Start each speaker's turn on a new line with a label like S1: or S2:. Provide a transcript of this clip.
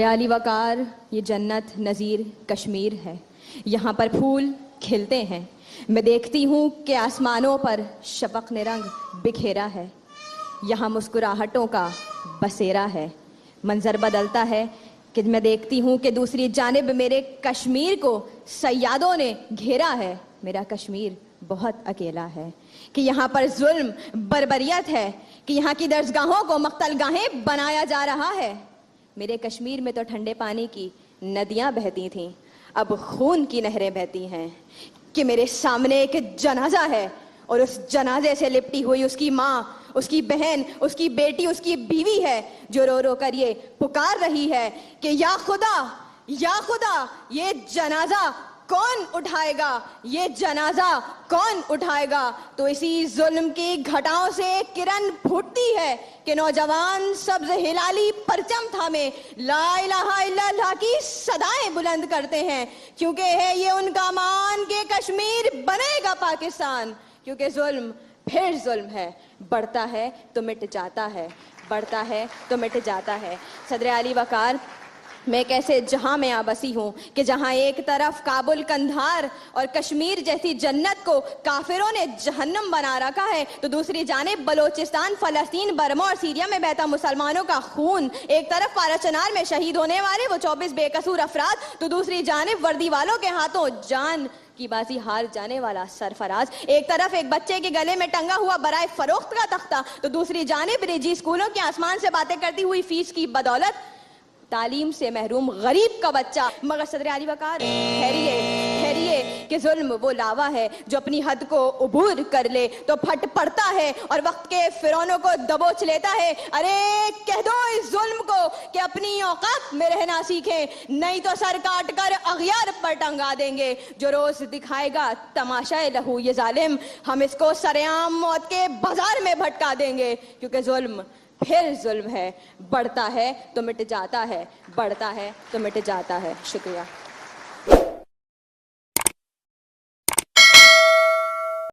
S1: علی وقار یہ جنت نظیر کشمیر ہے، یہاں پر پھول کھلتے ہیں، میں دیکھتی ہوں کہ آسمانوں پر شفق نے رنگ بکھیرا ہے، یہاں مسکراہٹوں کا بسیرا ہے، منظر بدلتا ہے کہ میں دیکھتی ہوں کہ دوسری جانب میرے کشمیر کو سیادوں نے گھیرا ہے، میرا کشمیر بہت اکیلا ہے، کہ یہاں پر ظلم بربریت ہے، کہ یہاں کی درسگاہوں کو مقتل گاہیں بنایا جا رہا ہے۔ میرے کشمیر میں تو ٹھنڈے پانی کی ندیاں بہتی تھیں، اب خون کی نہریں بہتی ہیں، کہ میرے سامنے ایک جنازہ ہے اور اس جنازے سے لپٹی ہوئی اس کی ماں، اس کی بہن، اس کی بیٹی، اس کی بیوی ہے جو رو رو کر یہ پکار رہی ہے کہ یا خدا یہ جنازہ کون اٹھائے گا، یہ جنازہ کون اٹھائے گا۔ تو اسی ظلم کی گھٹاؤں سے کرن پھوٹتی ہے کہ نوجوان سبز ہلالی پرچم تھامے لا الہ الا اللہ کی صدائیں بلند کرتے ہیں، کیونکہ ہے یہ ان کا مان کہ کشمیر بنے گا پاکستان، کیونکہ ظلم پھر ظلم ہے، بڑھتا ہے تو مٹ جاتا ہے، بڑھتا ہے تو مٹ جاتا ہے۔ صدر علی وقار، میں ایک ایسے جہاں میں آبسی ہوں کہ جہاں ایک طرف کابل کندھار اور کشمیر جیسی جنت کو کافروں نے جہنم بنا رکھا ہے، تو دوسری جانب بلوچستان، فلسطین، برما اور سیریا میں بہتا مسلمانوں کا خون، ایک طرف پارا چنار میں شہید ہونے والے وہ 24 بے قصور افراد، تو دوسری جانب وردی والوں کے ہاتھوں جان کی بازی ہار جانے والا سرفراز، ایک طرف ایک بچے کے گلے میں ٹنگا ہوا برائے فروخت کا تختہ، تو دوسری جانب نجی اسکولوں کے آسمان سے باتیں کرتی ہوئی فیس کی بدولت تعلیم سے محروم غریب کا بچہ۔ مگر صدر علی وقار ٹھہریے کہ ظلم وہ لاوا ہے جو اپنی حد کو عبور کر لے تو پھٹ پڑتا ہے اور وقت کے فرعونوں کو دبوچ لیتا ہے۔ ارے کہہ دو اس ظلم کو کہ اپنی اوقات میں رہنا سیکھیں، نہیں تو سر کاٹ کر اغیار پر ٹنگا دیں گے۔ جو روز دکھائے گا تماشائے لہو یہ ظالم، ہم اس کو سرعام موت کے بازار میں بھٹکا دیں گے، کیونکہ ظلم پھر ظلم ہے، بڑھتا ہے تو مٹ جاتا ہے، بڑھتا ہے تو مٹ جاتا ہے۔ شکریہ۔